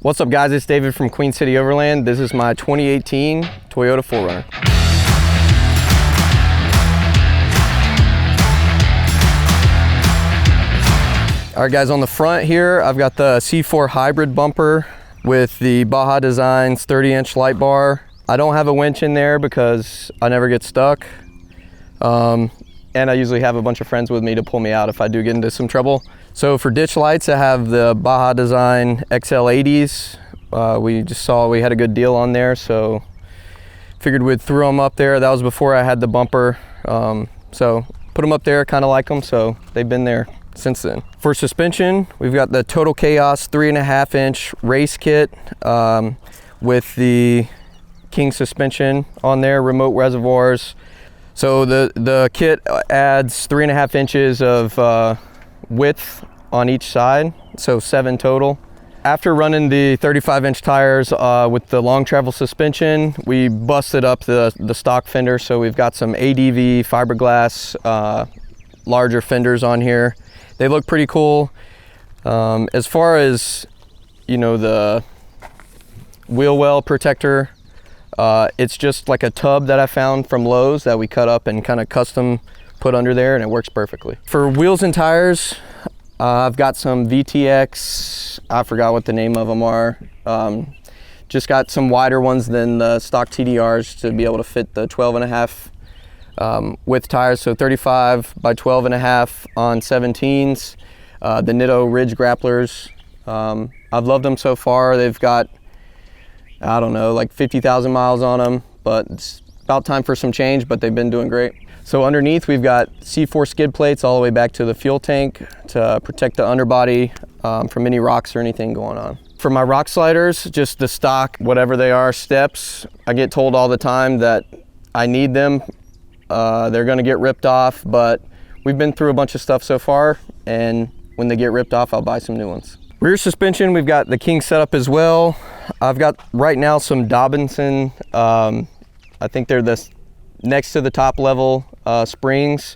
What's up guys, it's David from Queen City Overland. This is my 2018 Toyota 4Runner. All right guys, on the front here, I've got the C4 hybrid bumper with the Baja Designs 30-inch light bar. I don't have a winch in there because I never get stuck. And I usually have a bunch of friends with me to pull me out if I do get into some trouble. So for ditch lights, I have the Baja Design XL80s. We just saw we had a good deal on there, so figured we'd throw them up there. That was before I had the bumper. So put them up there, kind of like them, so they've been there since then. For suspension, we've got the Total Chaos 3.5-inch race kit with the King suspension on there, remote reservoirs. So the kit adds 3.5 inches of width on each side, so 7 total. After running the 35-inch tires with the long travel suspension, we busted up the stock fender, so we've got some ADV fiberglass larger fenders on here. They look pretty cool. As far as, you know, the wheel well protector, it's just like a tub that I found from Lowe's that we cut up and kind of custom put under there, and it works perfectly. For wheels and tires, I've got some VTX, I forgot what the name of them are. Just got some wider ones than the stock TDRs to be able to fit the 12.5 width tires, so 35 by 12.5 on 17s. The Nitto Ridge Grapplers, I've loved them so far. They've got, I don't know, like 50,000 miles on them, but it's about time for some change, but they've been doing great. So underneath we've got C4 skid plates all the way back to the fuel tank to protect the underbody from any rocks or anything going on. For my rock sliders, just the stock, whatever they are, steps, I get told all the time that I need them. They're gonna get ripped off, but we've been through a bunch of stuff so far, and when they get ripped off, I'll buy some new ones. Rear suspension, we've got the King setup as well. I've got right now some Dobinson, I think they're the next to the top level springs.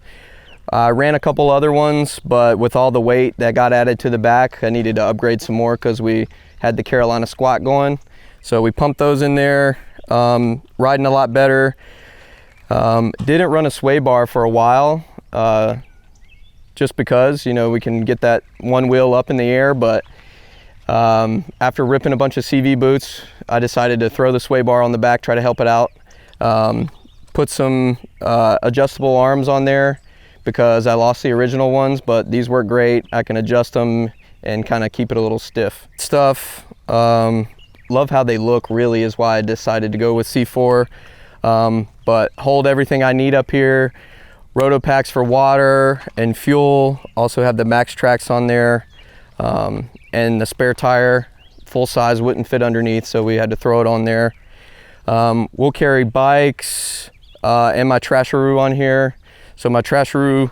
I ran a couple other ones, but with all the weight that got added to the back, I needed to upgrade some more because we had the Carolina squat going. So we pumped those in there, riding a lot better. Didn't run a sway bar for a while, just because, you know, we can get that one wheel up in the air, but after ripping a bunch of CV boots, I decided to throw the sway bar on the back, try to help it out. Put some adjustable arms on there because I lost the original ones, but these work great. I can adjust them and kind of keep it a little stiff. Love how they look, really, is why I decided to go with C4. But hold everything I need up here. Roto packs for water and fuel. Also have the Max Tracks on there. And the spare tire, full size, wouldn't fit underneath, so we had to throw it on there. We'll carry bikes and my trasharoo on here. So my trasharoo,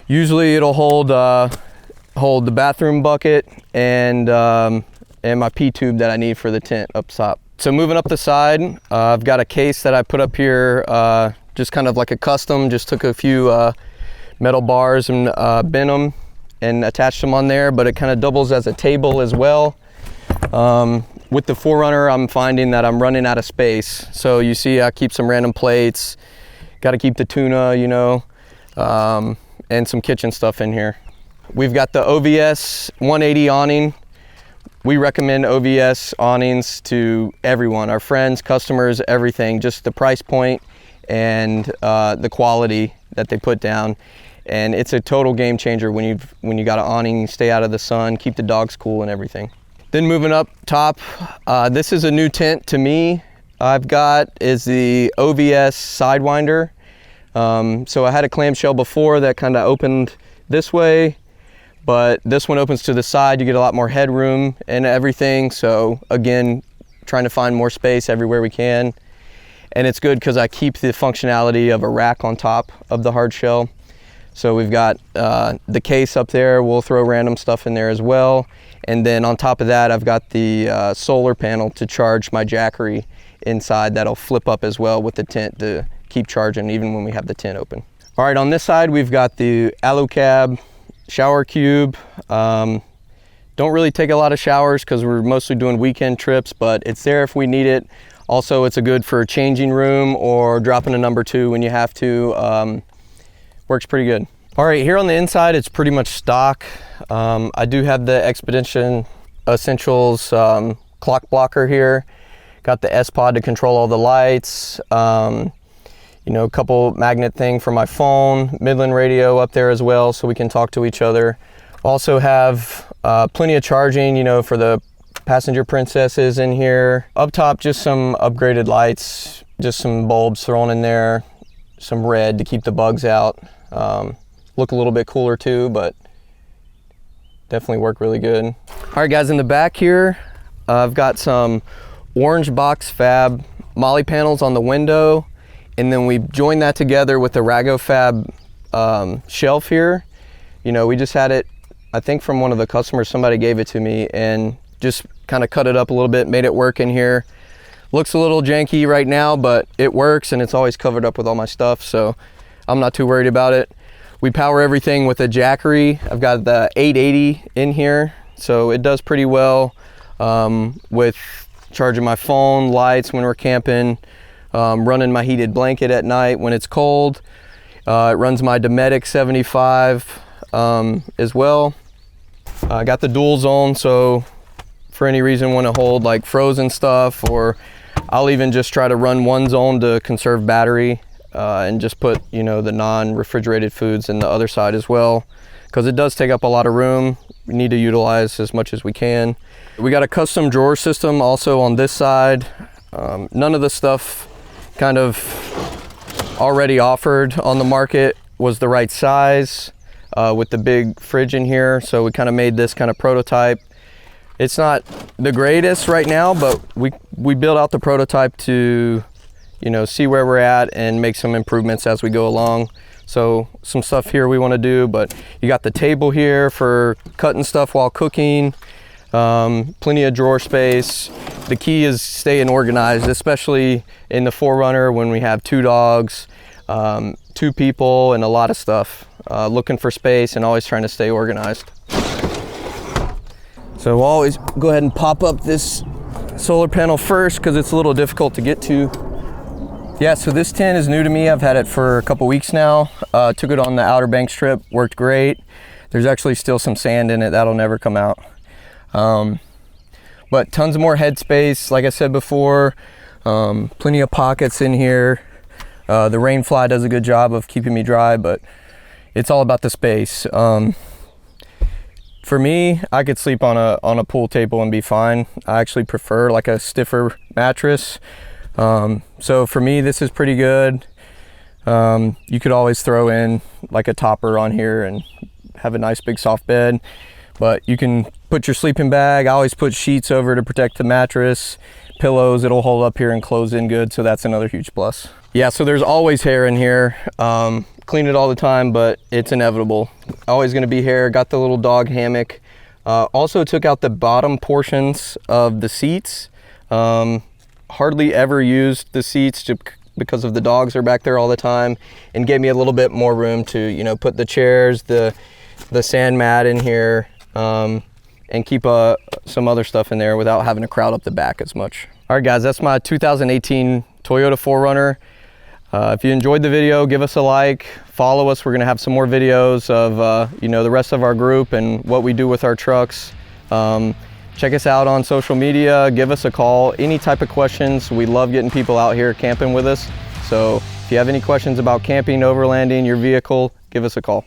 usually it'll hold the bathroom bucket and my pee tube that I need for the tent up top. So moving up the side, I've got a case that I put up here, just kind of like a custom. Just took a few metal bars and bent them and attached them on there, but it kind of doubles as a table as well. With the 4Runner, I'm finding that I'm running out of space. So you see I keep some random plates, got to keep the tuna, you know, and some kitchen stuff in here. We've got the OVS 180 awning. We recommend OVS awnings to everyone, our friends, customers, everything, just the price point and the quality that they put down. And it's a total game changer when you got an awning, stay out of the sun, keep the dogs cool and everything. Then moving up top, this is a new tent to me. I've got is the OVS Sidewinder. So I had a clamshell before that kind of opened this way, but this one opens to the side. You get a lot more headroom and everything. So again, trying to find more space everywhere we can. And it's good because I keep the functionality of a rack on top of the hard shell. So we've got the case up there. We'll throw random stuff in there as well. And then on top of that, I've got the solar panel to charge my Jackery inside. That'll flip up as well with the tent to keep charging even when we have the tent open. All right, on this side, we've got the Alucab shower cube. Don't really take a lot of showers because we're mostly doing weekend trips, but it's there if we need it. Also, it's a good for changing room or dropping a number 2 when you have to. Works pretty good. All right, here on the inside, it's pretty much stock. I do have the Expedition Essentials clock blocker here. Got the S-Pod to control all the lights. You know, a couple magnet thing for my phone, Midland radio up there as well, so we can talk to each other. Also have plenty of charging, you know, for the passenger princesses in here. Up top, just some upgraded lights, just some bulbs thrown in there, some red to keep the bugs out. Look a little bit cooler too, but definitely work really good. All right, guys, in the back here, I've got some orange box fab molly panels on the window, and then we joined that together with the Rago Fab shelf here. You know, we just had it, I think from one of the customers, somebody gave it to me, and just kind of cut it up a little bit, made it work in here. Looks a little janky right now, but it works, and it's always covered up with all my stuff, so I'm not too worried about it. We power everything with a Jackery. I've got the 880 in here, so it does pretty well with charging my phone, lights when we're camping, running my heated blanket at night when it's cold. It runs my Dometic 75 as well. I got the dual zone, so for any reason want to hold like frozen stuff, or I'll even just try to run one zone to conserve battery and just put, you know, the non-refrigerated foods in the other side as well, because it does take up a lot of room. We need to utilize as much as we can. We got a custom drawer system also on this side. None of the stuff kind of already offered on the market was the right size with the big fridge in here, so we kind of made this kind of prototype. It's not the greatest right now, but we built out the prototype to, you know, see where we're at and make some improvements as we go along. So some stuff here we want to do, but you got the table here for cutting stuff while cooking. Plenty of drawer space. The key is staying organized, especially in the 4Runner when we have 2 dogs, 2 people, and a lot of stuff. Looking for space and always trying to stay organized. So we'll always go ahead and pop up this solar panel first because it's a little difficult to get to. Yeah, so this tent is new to me. I've had it for a couple weeks now. Took it on the Outer Banks trip, worked great. There's actually still some sand in it, that'll never come out. But tons of more headspace, like I said before. Plenty of pockets in here. The rainfly does a good job of keeping me dry, but it's all about the space. For me, I could sleep on a pool table and be fine. I actually prefer like a stiffer mattress. So for me, this is pretty good. You could always throw in like a topper on here and have a nice big soft bed, but you can put your sleeping bag. I always put sheets over to protect the mattress, pillows, it'll hold up here and close in good. So that's another huge plus. Yeah, so there's always hair in here. Clean it all the time, but it's inevitable. Always gonna be hair. Got the little dog hammock. Also took out the bottom portions of the seats. Hardly ever used the seats because of the dogs are back there all the time, and gave me a little bit more room to, you know, put the chairs, the sand mat in here, and keep some other stuff in there without having to crowd up the back as much. All right, guys, that's my 2018 Toyota 4Runner. If you enjoyed the video, give us a like, follow us. We're gonna have some more videos of you know, the rest of our group and what we do with our trucks. Check us out on social media, give us a call, any type of questions. We love getting people out here camping with us. So if you have any questions about camping, overlanding, your vehicle, give us a call.